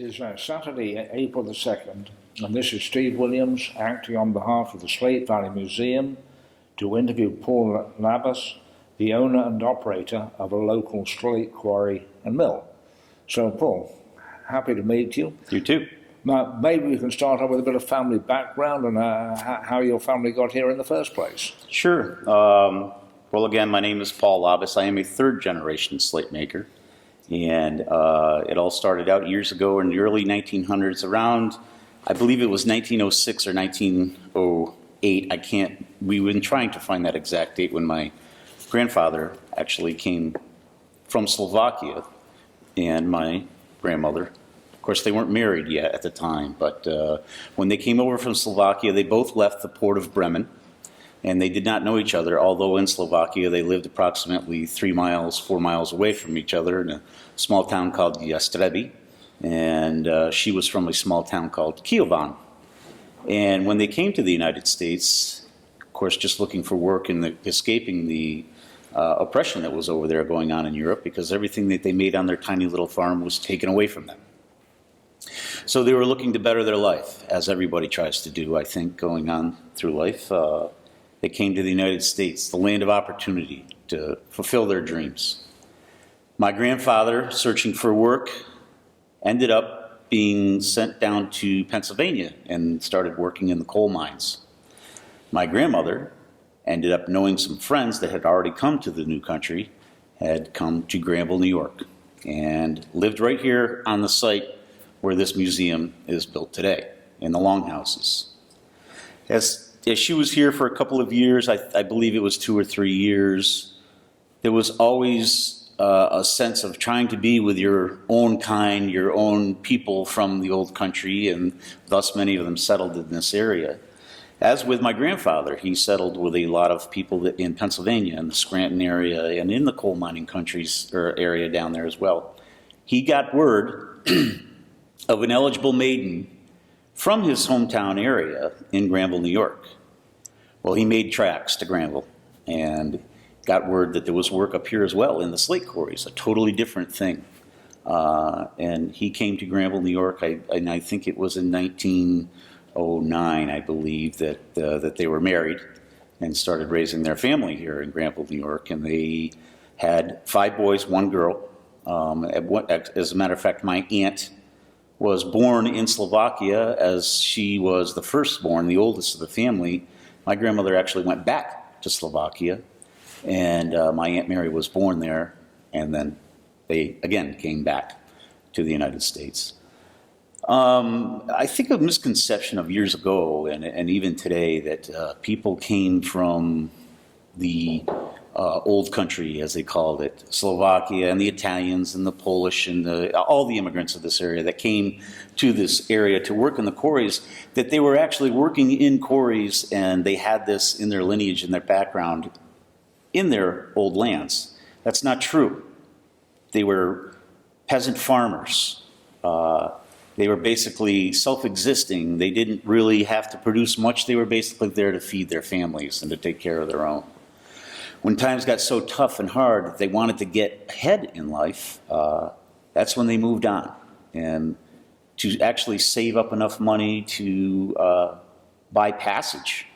It is Saturday, April the 2nd, and this is Steve Williams acting on behalf of the Slate Valley Museum to interview Paul Labas, the owner and operator of a local slate quarry and mill. So, Paul, happy to meet you. You too. Now, maybe we can start off with a bit of family background and how your family got here in the first place. Sure. Well, again, my name is Paul Labas. I am a third-generation slate maker. And it all started out years ago in the early 1900s, around, I believe it was 1906 or 1908. We've been trying to find that exact date when my grandfather actually came from Slovakia and my grandmother. Of course, they weren't married yet at the time, but when they came over from Slovakia, they both left the port of Bremen. And they did not know each other, although in Slovakia they lived approximately 4 miles away from each other in a small town called Jastrebi. And she was from a small town called Kievan. And when they came to the United States, of course, just looking for work and escaping the oppression that was over there going on in Europe, because everything that they made on their tiny little farm was taken away from them. So they were looking to better their life, as everybody tries to do, I think, going on through life. They came to the United States, the land of opportunity, to fulfill their dreams. My grandfather, searching for work, ended up being sent down to Pennsylvania and started working in the coal mines. My grandmother ended up knowing some friends that had already come to the new country, had come to Granville, New York, and lived right here on the site where this museum is built today, in the longhouses. As she was here for a couple of years, I believe it was 2 or 3 years, there was always a sense of trying to be with your own kind, your own people from the old country, and thus many of them settled in this area. As with my grandfather, he settled with a lot of people in Pennsylvania, in the Scranton area, and in the coal mining countries or area down there as well. He got word of an eligible maiden from his hometown area in Granville, New York. Well, he made tracks to Granville and got word that there was work up here as well in the slate quarries, a totally different thing. And he came to Granville, New York, and I think it was in 1909, I believe, that they were married and started raising their family here in Granville, New York. And they had 5 boys, 1 girl. As a matter of fact, my aunt was born in Slovakia, as she was the firstborn, the oldest of the family. My grandmother actually went back to Slovakia, and my Aunt Mary was born there, and then they again came back to the United States. I think a misconception of years ago and even today that people came from the old country, as they called it, Slovakia, and the Italians and the Polish and all the immigrants of this area that came to this area to work in the quarries, that they were actually working in quarries and they had this in their lineage and their background in their old lands. That's not true. They were peasant farmers. They were basically self-existing. They didn't really have to produce much. They were basically there to feed their families and to take care of their own. When times got so tough and hard that they wanted to get ahead in life, that's when they moved on. And to actually save up enough money to buy passage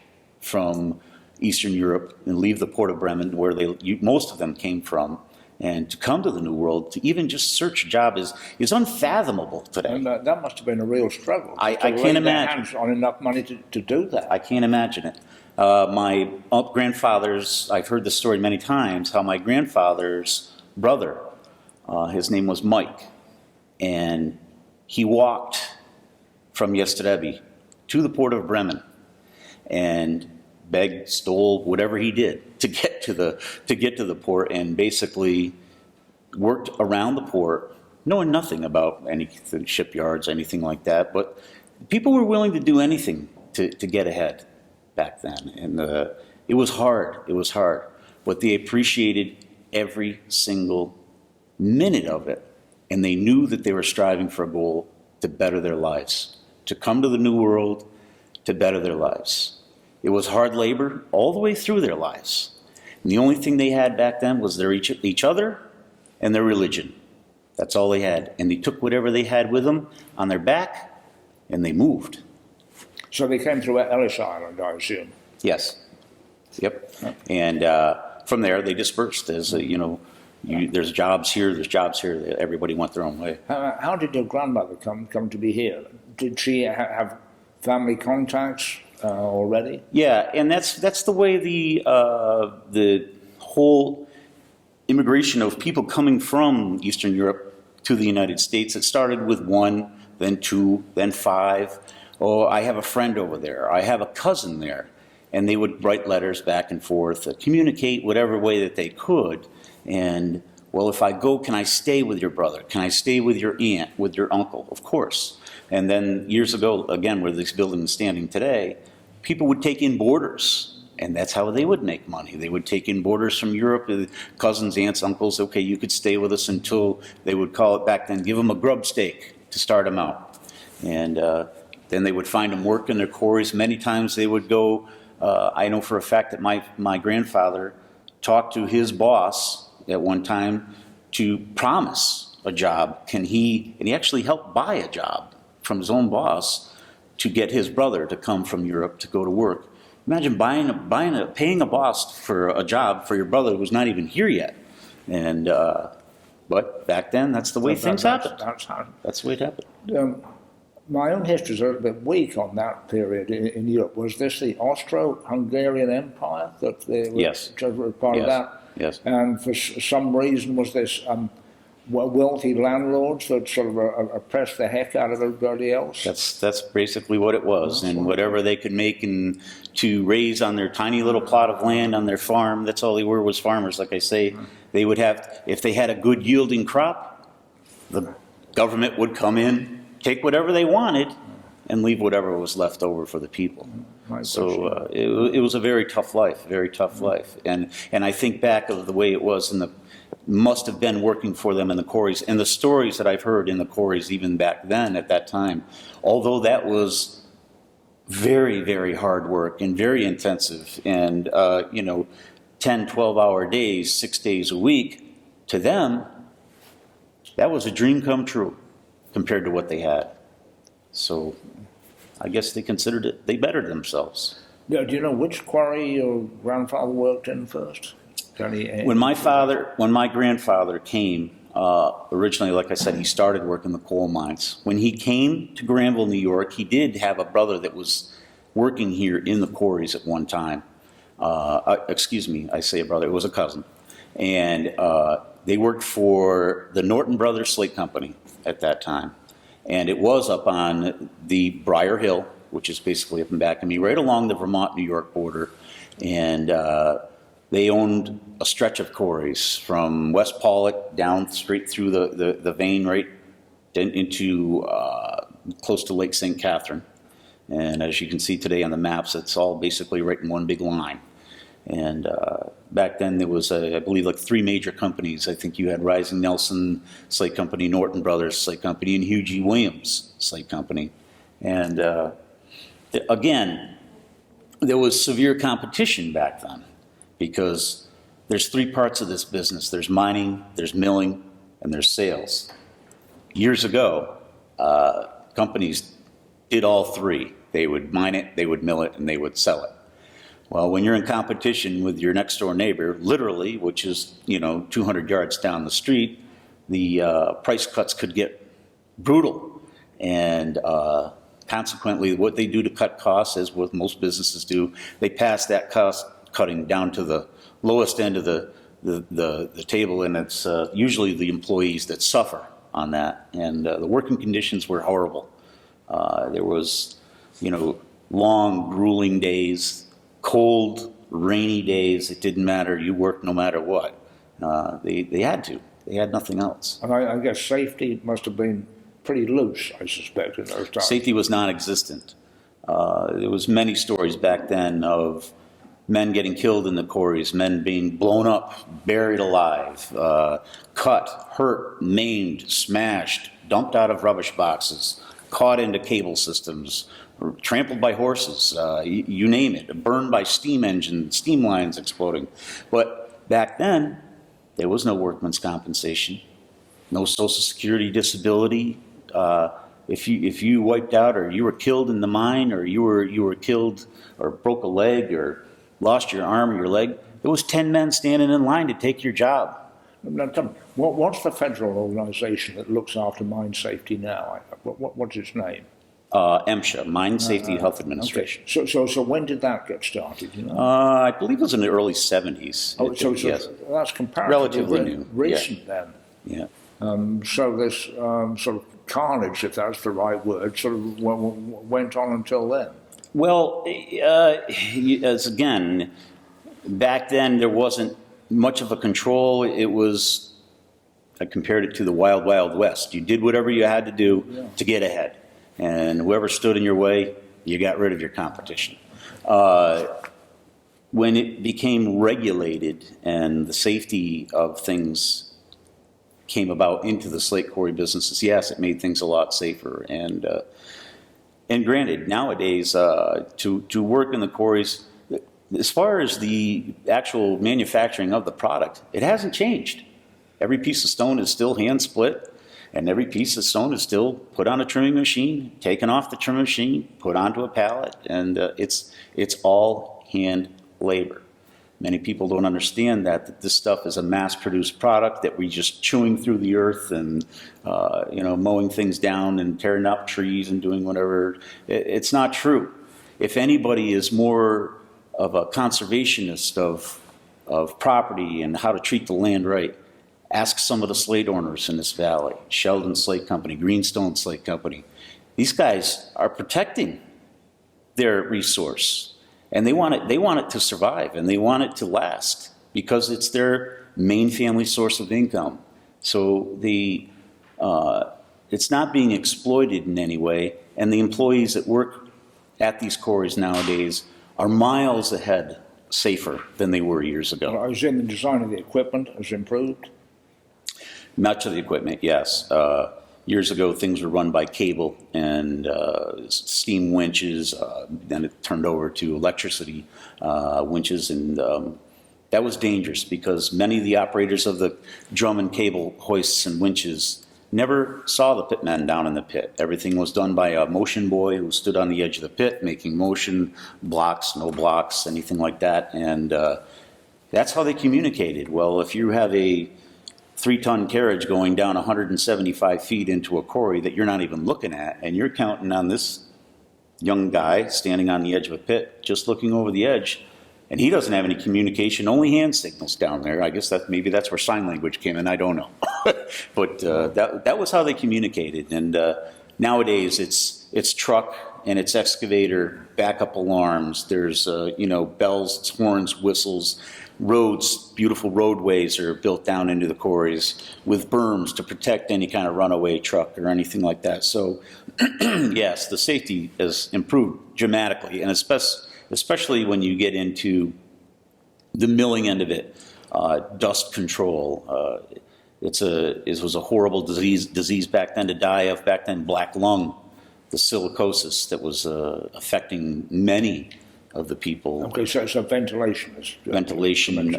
from Eastern Europe and leave the port of Bremen, where most of them came from, and to come to the New World, to even just search a job is unfathomable today. And that must have been a real struggle. I can't imagine. Hands on enough money to do that. I can't imagine it. My grandfather's, I've heard this story many times, how my grandfather's brother, his name was Mike, and he walked from Jastrebi to the port of Bremen and begged, stole, whatever he did to get to the port, and basically worked around the port, knowing nothing about anything, shipyards, anything like that. But people were willing to do anything to get ahead back then, and it was hard. It was hard, but they appreciated every single minute of it, and they knew that they were striving for a goal to better their lives, to come to the New World, to better their lives. It was hard labor all the way through their lives. And the only thing they had back then was each other and their religion. That's all they had. And they took whatever they had with them on their back, and they moved. So they came through Ellis Island, I assume. Yes. Yep. And from there, they dispersed. As there's jobs here, there's jobs here. Everybody went their own way. How did your grandmother come to be here? Did she have family contacts already? Yeah, and that's the way the whole immigration of people coming from Eastern Europe to the United States. It started with 1, then 2, then 5. Oh, I have a friend over there. I have a cousin there. And they would write letters back and forth, communicate whatever way that they could. And, well, if I go, can I stay with your brother? Can I stay with your aunt, with your uncle? Of course. And then years ago, again, where this building is standing today, people would take in boarders. And that's how they would make money. They would take in boarders from Europe, cousins, aunts, uncles. Okay, you could stay with us until they would call it back then, give them a grub stake to start them out. And then they would find them work in their quarries. Many times they would go, I know for a fact that my grandfather talked to his boss at one time to promise a job. And he actually helped buy a job from his own boss to get his brother to come from Europe to go to work. Imagine paying a boss for a job for your brother who was not even here yet. And but back then, that's the way things happened. That's the way it happened. My own history is a little bit weak on that period in Europe. Was this the Austro-Hungarian Empire that they were part of that? Yes. And for some reason, was this wealthy landlords that sort of oppressed the heck out of everybody else? That's basically what it was. And whatever they could make and to raise on their tiny little plot of land on their farm, that's all they were, was farmers. Like I say, they would have, if they had a good yielding crop, the government would come in, take whatever they wanted, and leave whatever was left over for the people. So it was a very tough life, very tough life. And I think back of the way it was must have been working for them in the quarries, and the stories that I've heard in the quarries even back then at that time, although that was very, very hard work and very intensive and 10, 12-hour days, 6 days a week, to them, that was a dream come true compared to what they had. So I guess they considered it, they bettered themselves. Yeah, do you know which quarry your grandfather worked in first? When my grandfather came, originally, like I said, he started working the coal mines. When he came to Granville, New York, he did have a brother that was working here in the quarries at one time. Excuse me, I say a brother, it was a cousin. And they worked for the Norton Brothers Slate Company at that time. And it was up on the Briar Hill, which is basically up and back of me, right along the Vermont-New York border. And they owned a stretch of quarries from West Pollock down straight through the vein right into close to Lake St. Catherine. And as you can see today on the maps, it's all basically right in one big line. And back then there was, I believe, like 3 major companies. I think you had Rising Nelson Slate Company, Norton Brothers Slate Company, and Hugh G. Williams Slate Company. And again, there was severe competition back then, because there's 3 parts of this business. There's mining, there's milling, and there's sales. Years ago, companies did all 3. They would mine it, they would mill it, and they would sell it. Well, when you're in competition with your next door neighbor, literally, which is, 200 yards down the street, the price cuts could get brutal. And consequently, what they do to cut costs, as what most businesses do, they pass that cost cutting down to the lowest end of the table, and it's usually the employees that suffer on that. And the working conditions were horrible. There was, long, grueling days, cold, rainy days. It didn't matter. You worked no matter what. They had to. They had nothing else. And I guess safety must have been pretty loose, I suspect, in those times. Safety was non-existent. There was many stories back then of men getting killed in the quarries, men being blown up, buried alive, cut, hurt, maimed, smashed, dumped out of rubbish boxes, caught into cable systems, trampled by horses, you name it, burned by steam engines, steam lines exploding. But back then, there was no workman's compensation. no Social Security disability. If you wiped out, or you were killed in the mine, or you were killed or broke a leg or lost your arm or your leg, there was 10 men standing in line to take your job. Now, tell me, what's the federal organisation that looks after mine safety now? What's its name? MSHA, Mine Safety Health Administration. Okay. So when did that get started? You know? I believe it was in the early 70s. Oh, so yes. that's comparatively Relatively new. recent then. Yeah. So this sort of carnage, if that's the right word, sort of went on until then. Well, as again, back then there wasn't much of a control. It was, I compared it to the Wild Wild West. You did whatever you had to do to get ahead. And whoever stood in your way, you got rid of your competition. When it became regulated and the safety of things came about into the slate quarry businesses, yes, it made things a lot safer. And granted, nowadays, to work in the quarries, as far as the actual manufacturing of the product, it hasn't changed. Every piece of stone is still hand split. And every piece of stone is still put on a trimming machine, taken off the trimming machine, put onto a pallet, and it's all hand labor. Many people don't understand that this stuff is a mass-produced product, that we're just chewing through the earth and mowing things down and tearing up trees and doing whatever. It's not true. If anybody is more of a conservationist of property and how to treat the land right, ask some of the slate owners in this valley, Sheldon Slate Company, Greenstone Slate Company. These guys are protecting their resource, and they want it to survive, and they want it to last because it's their main family source of income. So it's not being exploited in any way, and the employees that work at these quarries nowadays are miles ahead safer than they were years ago. Well, I was in the design of the equipment has improved. Much of the equipment, yes. Years ago, things were run by cable and steam winches. Then it turned over to electricity winches, and that was dangerous because many of the operators of the drum and cable hoists and winches never saw the pitmen down in the pit. Everything was done by a motion boy who stood on the edge of the pit making motion, blocks, no blocks, anything like that. And that's how they communicated. Well, if you have a 3-ton carriage going down 175 feet into a quarry that you're not even looking at, and you're counting on this young guy standing on the edge of a pit, just looking over the edge, and he doesn't have any communication, only hand signals down there. I guess maybe that's where sign language came in, I don't know. But that was how they communicated. And nowadays it's truck and it's excavator, backup alarms, there's bells, horns, whistles. Roads, beautiful roadways are built down into the quarries with berms to protect any kind of runaway truck or anything like that. So, yes, the safety has improved dramatically, and especially when you get into the milling end of it, dust control. It was a horrible disease back then to die of. Back then, black lung, the silicosis that was affecting many of the people. Okay, so ventilation is... Ventilation.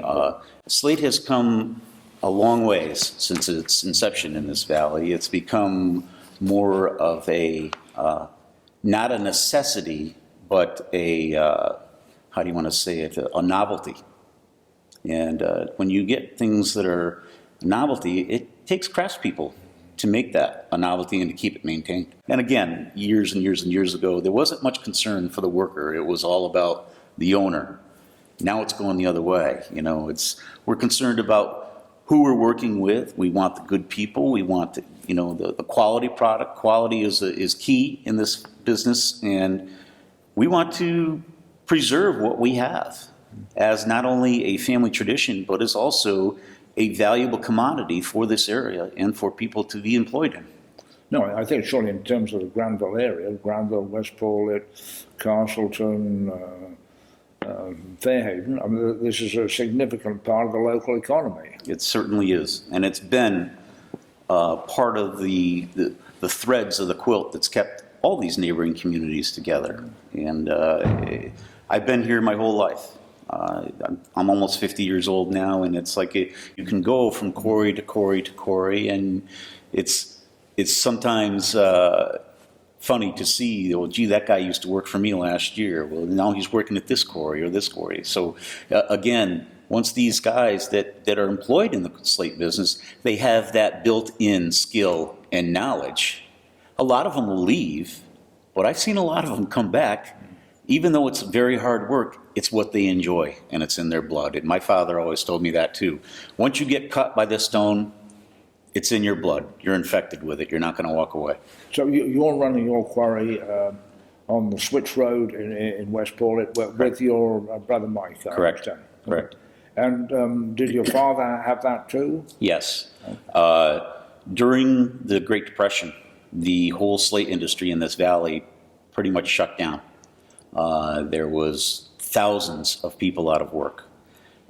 Slate has come a long ways since its inception in this valley. It's become more of a, not a necessity, but a, how do you want to say it, a novelty. And when you get things that are a novelty, it takes craftspeople to make that a novelty and to keep it maintained. And again, years and years and years ago, there wasn't much concern for the worker. It was all about the owner. Now it's going the other way. We're concerned about who we're working with. We want the good people. We want the quality product. Quality is key in this business, and we want to preserve what we have as not only a family tradition, but as also a valuable commodity for this area and for people to be employed in. No, I think surely in terms of the Granville area, Granville, West Paulet, Castleton, Fairhaven, I mean, this is a significant part of the local economy. It certainly is, and it's been part of the threads of the quilt that's kept all these neighboring communities together. And I've been here my whole life, I'm almost 50 years old now, and it's like you can go from quarry to quarry to quarry, and it's sometimes funny to see, well, gee, that guy used to work for me last year. Well, now he's working at this quarry or this quarry. So again, once these guys that are employed in the slate business, they have that built-in skill and knowledge. A lot of them will leave, but I've seen a lot of them come back. Even though it's very hard work, it's what they enjoy, and it's in their blood. And my father always told me that too. Once you get cut by the stone, it's in your blood. You're infected with it. You're not going to walk away. So you're running your quarry on the Switch Road in West Pawlett with your brother Mike, I Correct. understand. Correct. And did your father have that too? Yes. During the Great Depression, the whole slate industry in this valley pretty much shut down. There was thousands of people out of work.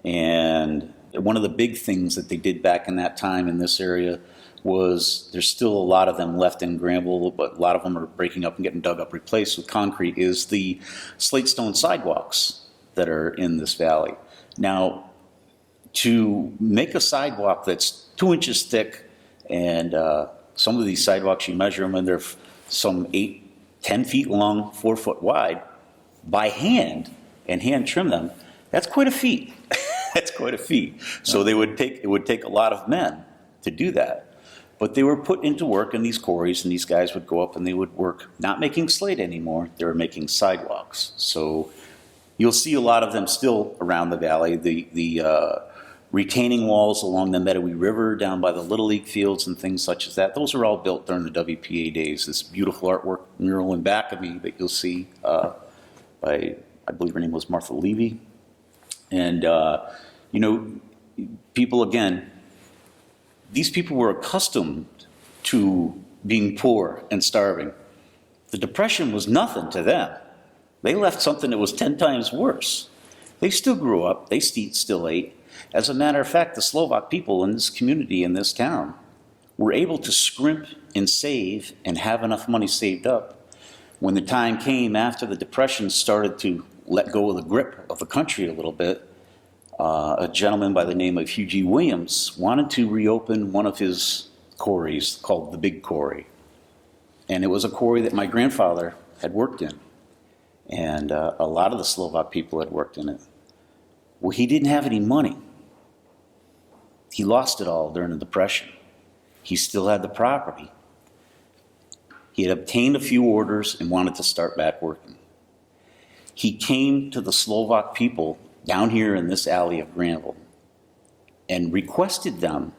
And one of the big things that they did back in that time in this area was, there's still a lot of them left in Granville, but a lot of them are breaking up and getting dug up, replaced with concrete, is the slate stone sidewalks that are in this valley. Now, to make a sidewalk that's 2 inches thick, and some of these sidewalks, you measure them and they're some 8, 10 feet long, 4 foot wide, by hand, and hand trim them, that's quite a feat. That's quite a feat. So it would take a lot of men to do that. But they were put into work in these quarries, and these guys would go up and they would work, not making slate anymore, they were making sidewalks. So you'll see a lot of them still around the valley. The retaining walls along the Meadowy River down by the Little League fields and things such as that, those are all built during the WPA days. This beautiful artwork mural in back of me that you'll see by, I believe her name was Martha Levy. And, you know, people, again, these people were accustomed to being poor and starving. The Depression was nothing to them. They left something that was 10 times worse. They still grew up, they still ate. As a matter of fact, the Slovak people in this community, in this town, were able to scrimp and save and have enough money saved up. When the time came after the Depression started to let go of the grip of the country a little bit, a gentleman by the name of Hugh G. Williams wanted to reopen one of his quarries called the Big Quarry. And it was a quarry that my grandfather had worked in. And a lot of the Slovak people had worked in it. Well, he didn't have any money. He lost it all during the Depression. He still had the property. He had obtained a few orders and wanted to start back working. He came to the Slovak people down here in this alley of Granville and requested them,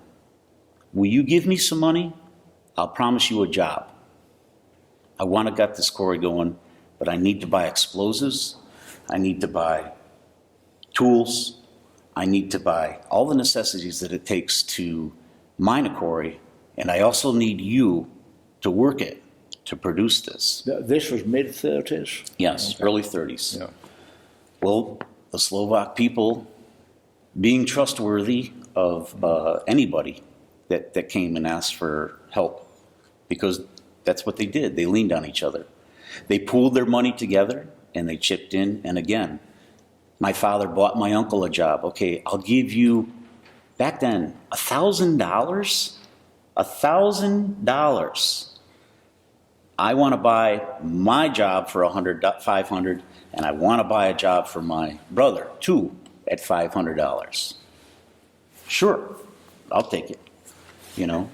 will you give me some money? I'll promise you a job. I want to get this quarry going, but I need to buy explosives. I need to buy tools. I need to buy all the necessities that it takes to mine a quarry, and I also need you to work it, to produce this. This was mid-30s? Yes, okay. Early 30s. Yeah. Well, the Slovak people, being trustworthy of anybody that came and asked for help, because that's what they did. They leaned on each other. They pooled their money together, and they chipped in, and again, my father bought my uncle a job. Okay, I'll give you, back then, $1,000? $1,000. I want to buy my job for $500, and I want to buy a job for my brother, too, at $500. Sure, I'll take it, you know.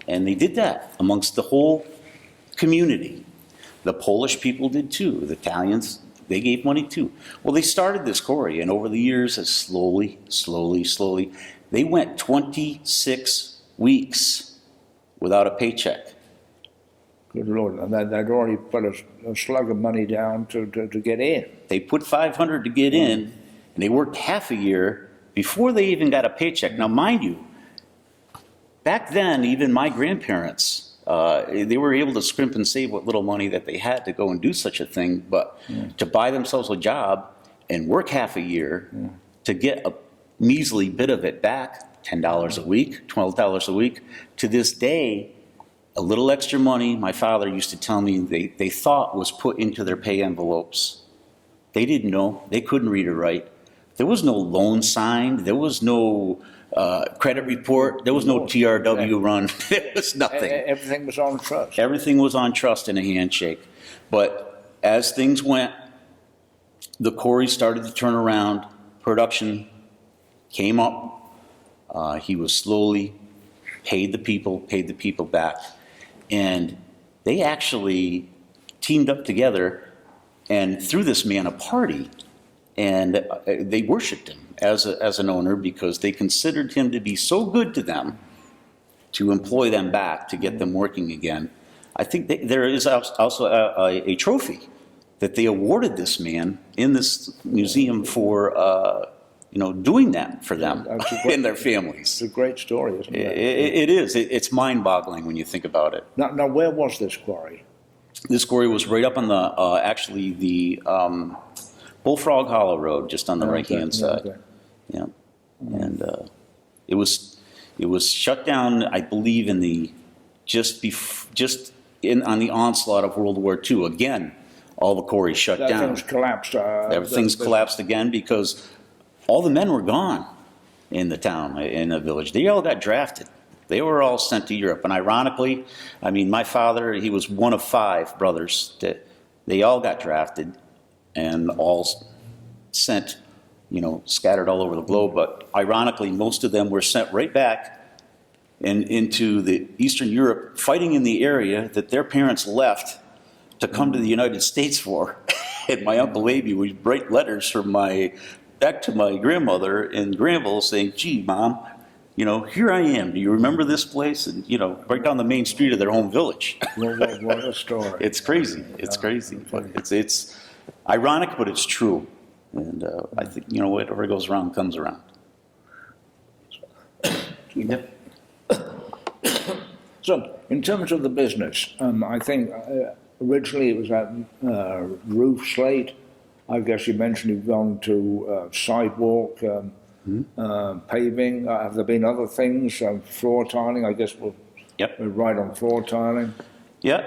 And they did that amongst the whole community. The Polish people did too. The Italians, they gave money too. Well, they started this quarry, and over the years, as slowly, they went 26 weeks without a paycheck. Good Lord, and they'd already put a slug of money down to get in. They put $500 to get in, and they worked half a year before they even got a paycheck. Now, mind you, back then, even my grandparents, they were able to scrimp and save what little money that they had to go and do such a thing, but to buy themselves a job and work half a year to get a measly bit of it back, $10 a week, $12 a week, to this day, a little extra money, my father used to tell me, they thought was put into their pay envelopes. They didn't know. They couldn't read or write. There was no loan signed. There was no credit report. There was no TRW run. There was nothing. Everything was on trust. Everything was on trust and a handshake. But as things went, the quarries started to turn around. Production came up. He was slowly paid the people back. And they actually teamed up together and threw this man a party. And they worshiped him as an owner because they considered him to be so good to them to employ them back, to get them working again. I think there is also a trophy that they awarded this man in this museum for doing that for them and their families. It's a great story, isn't it? It is. It's mind-boggling when you think about it. Now, where was this quarry? This quarry was right up on the Bullfrog Hollow Road, just on the right-hand side. Okay. Yeah, and it was shut down, I believe, in the on the onslaught of World War II. Again, all the quarries shut down. Everything's collapsed. Everything's collapsed again because all the men were gone in the town, in the village. They all got drafted. They were all sent to Europe. And ironically, I mean, my father, he was one of 5 brothers that they all got drafted and all sent, scattered all over the globe. But ironically, most of them were sent right back and into the Eastern Europe, fighting in the area that their parents left to come to the United States for. And my Uncle Abe would write letters back to my grandmother in Granville saying, "Gee, Mom, here I am. Do you remember this place?" And, right down the main street of their home village. What a story. It's crazy. It's crazy. But it's ironic, but it's true. And I think, whatever goes around comes around. Yep. So, in terms of the business, I think originally it was at roof slate. I guess you mentioned you've gone to sidewalk, paving. Have there been other things? Floor tiling, I guess we're right on floor tiling. Yeah,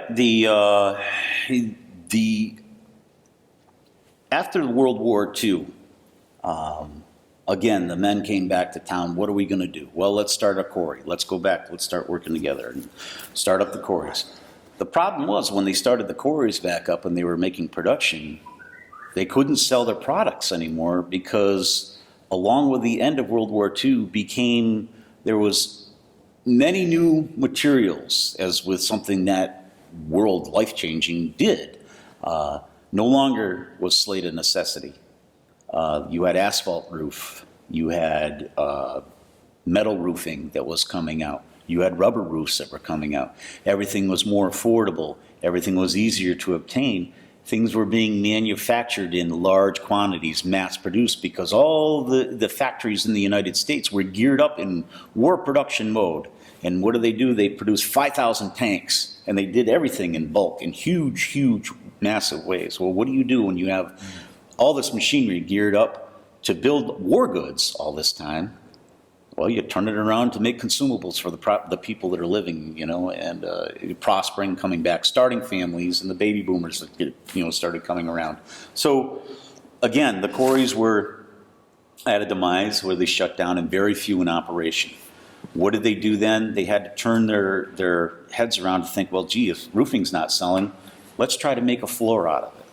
after World War II, again, the men came back to town. What are we going to do? Well, let's start a quarry. Let's go back. Let's start working together and start up the quarries. The problem was when they started the quarries back up and they were making production, they couldn't sell their products anymore because along with the end of World War II there was many new materials, as with something that world life-changing did. No longer was slate a necessity. You had asphalt roof. You had metal roofing that was coming out. You had rubber roofs that were coming out. Everything was more affordable. Everything was easier to obtain. Things were being manufactured in large quantities, mass-produced, because all the factories in the United States were geared up in war production mode. And what do? They produced 5,000 tanks, and they did everything in bulk in huge, huge, massive ways. Well, what do you do when you have all this machinery geared up to build war goods all this time? Well, you turn it around to make consumables for the people that are living, and prospering, coming back, starting families, and the baby boomers that started coming around. So, again, the quarries were at a demise where they shut down and very few in operation. What did they do then? They had to turn their heads around to think, well, gee, if roofing's not selling, let's try to make a floor out of it.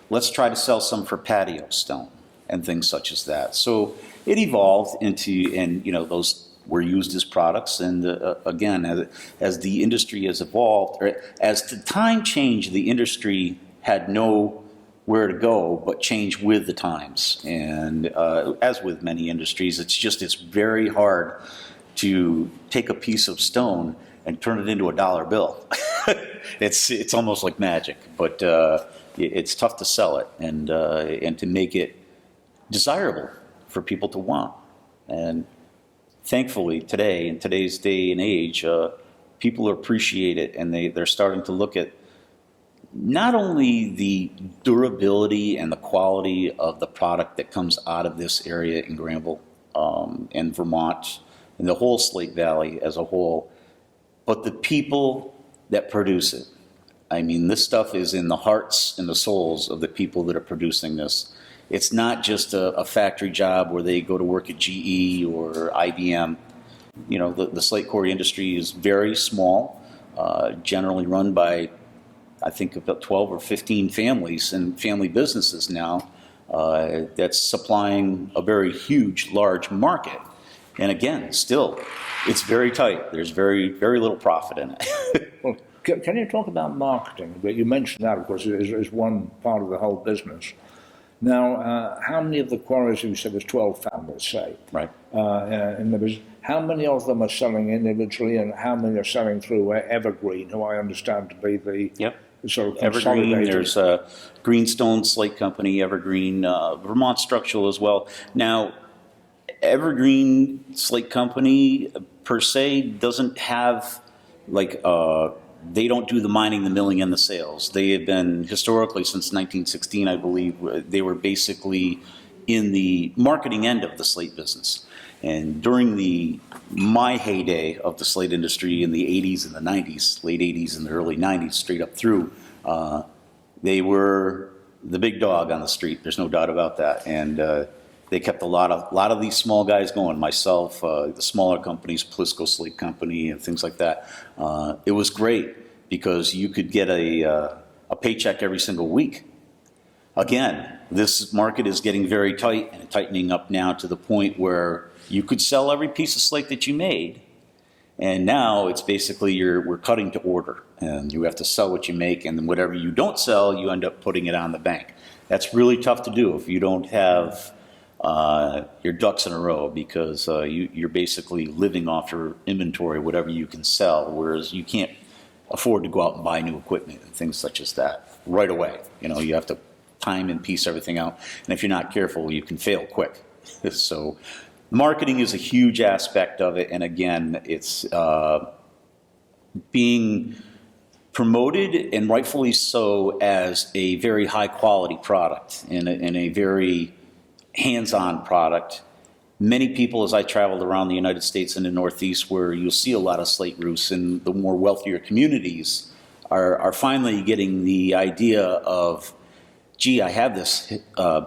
Let's try to sell some for patio stone and things such as that. So it evolved into, and those were used as products. And again, as the industry has evolved, or as the time changed, the industry had nowhere to go but change with the times. And as with many industries, it's very hard to take a piece of stone and turn it into a dollar bill. It's almost like magic, but it's tough to sell it and to make it desirable for people to want. And thankfully today, in today's day and age, people appreciate it, and they're starting to look at not only the durability and the quality of the product that comes out of this area in Granville and Vermont and the whole Slate Valley as a whole, but the people that produce it. I mean, this stuff is in the hearts and the souls of the people that are producing this. It's not just a factory job where they go to work at GE or IBM. You know, the slate quarry industry is very small, generally run by, I think, about 12 or 15 families and family businesses now, that's supplying a very huge, large market. And again, still, it's very tight. There's very, very little profit in it. Well, can you talk about marketing? You mentioned that, of course, is one part of the whole business. Now, how many of the quarries, you said there's 12 families, say, Right. In the business, how many of them are selling individually and how many are selling through Evergreen, who I understand to be the Yep. sort of Evergreen, consolidated? there's a Greenstone Slate Company, Evergreen, Vermont Structural as well. Now, Evergreen Slate Company per se doesn't have like they don't do the mining, the milling, and the sales. They have been historically since 1916, I believe. They were basically in the marketing end of the slate business. And during my heyday of the slate industry in the 80s and the 90s, late 80s and the early 90s, straight up through, they were the big dog on the street. There's no doubt about that. And they kept a lot of these small guys going. Myself, the smaller companies, Plisco Slate Company, and things like that. It was great because you could get a paycheck every single week. Again, this market is getting very tight and tightening up now to the point where you could sell every piece of slate that you made, and now it's basically we're cutting to order, and you have to sell what you make, and then whatever you don't sell, you end up putting it on the bank. That's really tough to do if you don't have your ducks in a row, because you're basically living off your inventory, whatever you can sell, whereas you can't afford to go out and buy new equipment and things such as that right away. You know, you have to time and piece everything out, and if you're not careful, you can fail quick. So marketing is a huge aspect of it, and again, it's being promoted, and rightfully so, as a very high quality product and a very hands-on product. Many people, as I traveled around the United States and the Northeast, where you'll see a lot of slate roofs in the more wealthier communities, are finally getting the idea of, gee, I have this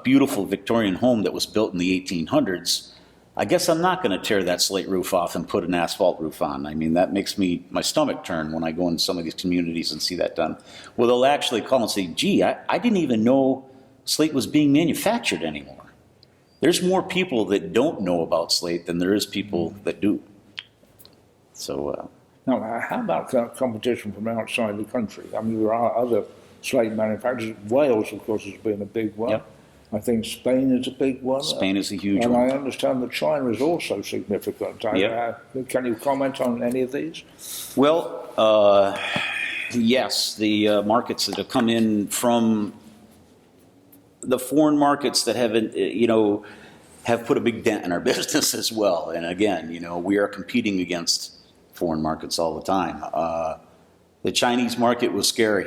beautiful Victorian home that was built in the 1800s. I guess I'm not going to tear that slate roof off and put an asphalt roof on. I mean, that makes my stomach turn when I go in some of these communities and see that done. Well, they'll actually call and say, gee, I didn't even know slate was being manufactured anymore. There's more people that don't know about slate than there is people that do. So, Now, how about competition from outside the country? I mean, there are other slate manufacturers. Wales, of course, has been a big one. Yep. I think Spain is a big one. Spain is a huge and one. I understand that China is also significant. Yep. Can you comment on any of these? Well, yes, the markets that have come in from the foreign markets that haven't, have put a big dent in our business as well. And again, we are competing against foreign markets all the time. The Chinese market was scary.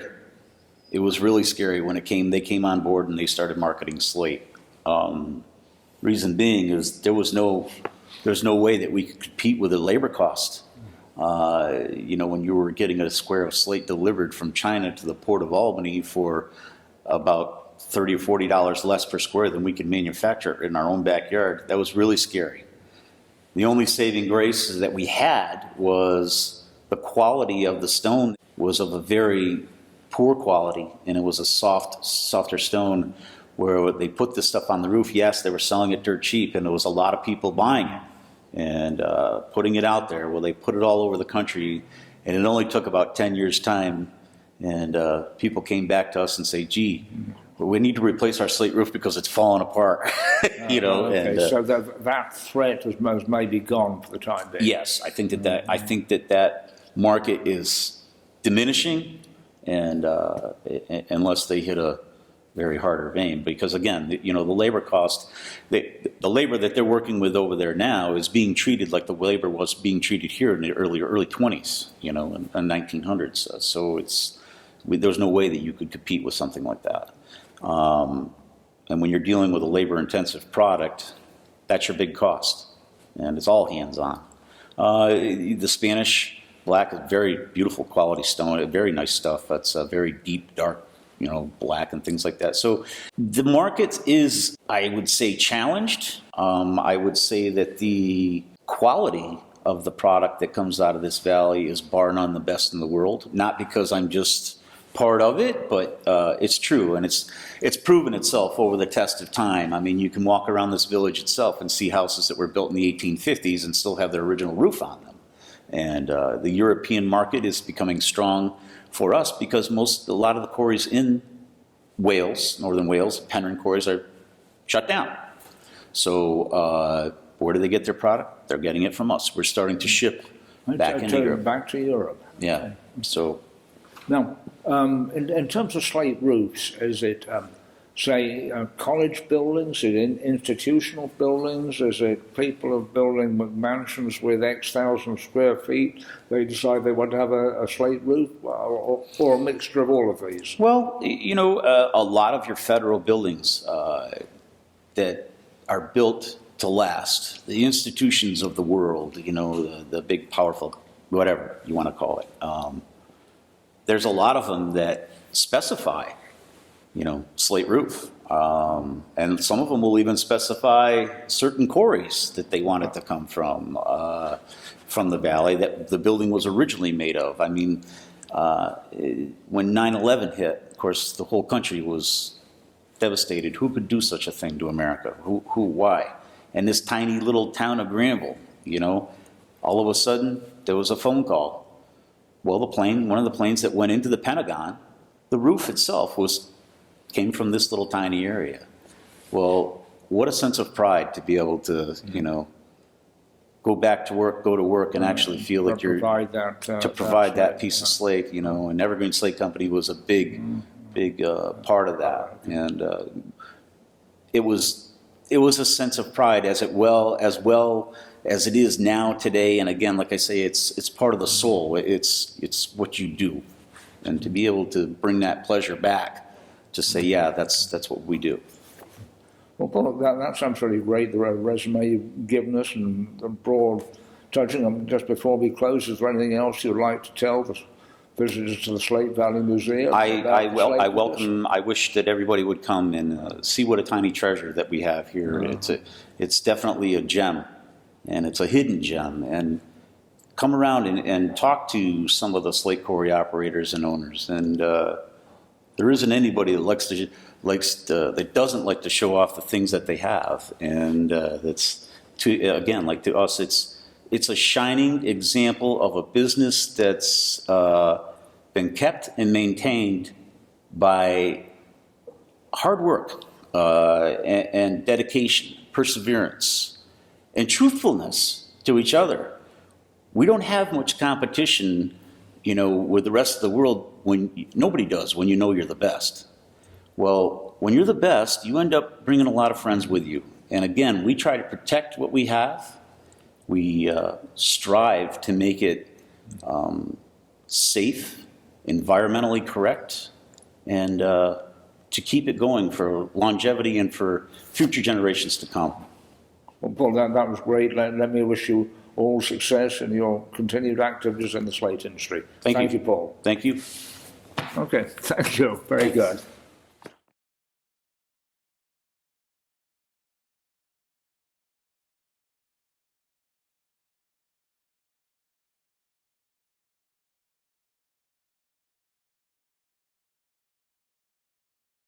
It was really scary when they came on board and they started marketing slate. Reason being is there's no way that we could compete with the labor cost. When you were getting a square of slate delivered from China to the Port of Albany for about $30 or $40 less per square than we could manufacture in our own backyard, that was really scary. The only saving grace that we had was the quality of the stone was of a very poor quality, and it was a softer stone where they put this stuff on the roof. Yes, they were selling it dirt cheap, and there was a lot of people buying it and putting it out there. Well, they put it all over the country, and it only took about 10 years' time, and people came back to us and say, gee, we need to replace our slate roof because it's falling apart. Okay. And, so that threat has maybe gone for the time being. Yes, I think that market is diminishing, and unless they hit a very harder vein, because again, the labor cost, the labor that they're working with over there now is being treated like the labor was being treated here in the early 20s, in 1900s. So there's no way that you could compete with something like that. And when you're dealing with a labor-intensive product, that's your big cost, and it's all hands-on. The Spanish black is very beautiful quality stone, very nice stuff. That's a very deep, dark black and things like that. So the market is, I would say, challenged. I would say that the quality of the product that comes out of this valley is bar none the best in the world. Not because I'm just part of it, but it's true, and it's proven itself over the test of time. I mean, you can walk around this village itself and see houses that were built in the 1850s and still have their original roof on them. And the European market is becoming strong for us because a lot of the quarries in Wales, northern Wales, Penrhyn quarries, are shut down. So where do they get their product? They're getting it from us. We're starting to ship back into Europe. Back to Europe. Yeah. Okay. So now, in terms of slate roofs, is it, say, college buildings? Is it institutional buildings? Is it people are building mansions with X thousand square feet? They decide they want to have a slate roof, or a mixture of all of these? Well, a lot of your federal buildings that are built to last, the institutions of the world, the big, powerful, whatever you want to call it, there's a lot of them that specify, slate roof. And some of them will even specify certain quarries that they want it to come from the valley that the building was originally made of. I mean, when 9/11 hit, of course, the whole country was devastated. Who could do such a thing to America? Why? And this tiny little town of Granville, all of a sudden there was a phone call. Well, one of the planes that went into the Pentagon, the roof itself came from this little tiny area. Well, what a sense of pride to be able to, go to work and actually feel like you're to provide that piece of slate, and Evergreen Slate Company was a big part of that, and it was a sense of pride as well as it is now today. And again, like I say, it's part of the soul. It's what you do, and to be able to bring that pleasure back, to say, yeah, that's what we do. Well, Paul, that sounds really great, the resume you've given us and the broad touching. Just before we close, is there anything else you'd like to tell the visitors to the Slate Valley Museum? I wish that everybody would come and see what a tiny treasure that we have here. It's definitely a gem, and it's a hidden gem. And come around and talk to some of the slate quarry operators and owners. And there isn't anybody that doesn't like to show off the things that they have. And to us, it's a shining example of a business that's been kept and maintained by hard work and dedication, perseverance, and truthfulness to each other. We don't have much competition, with the rest of the world nobody does when you're the best. Well, when you're the best, you end up bringing a lot of friends with you. And again, we try to protect what we have. We strive to make it safe, environmentally correct, and to keep it going for longevity and for future generations to come. Well, Paul, that was great. Let me wish you all success in your continued activities in the slate industry. Thank you, Paul. Thank you. Okay, thank you. Very good.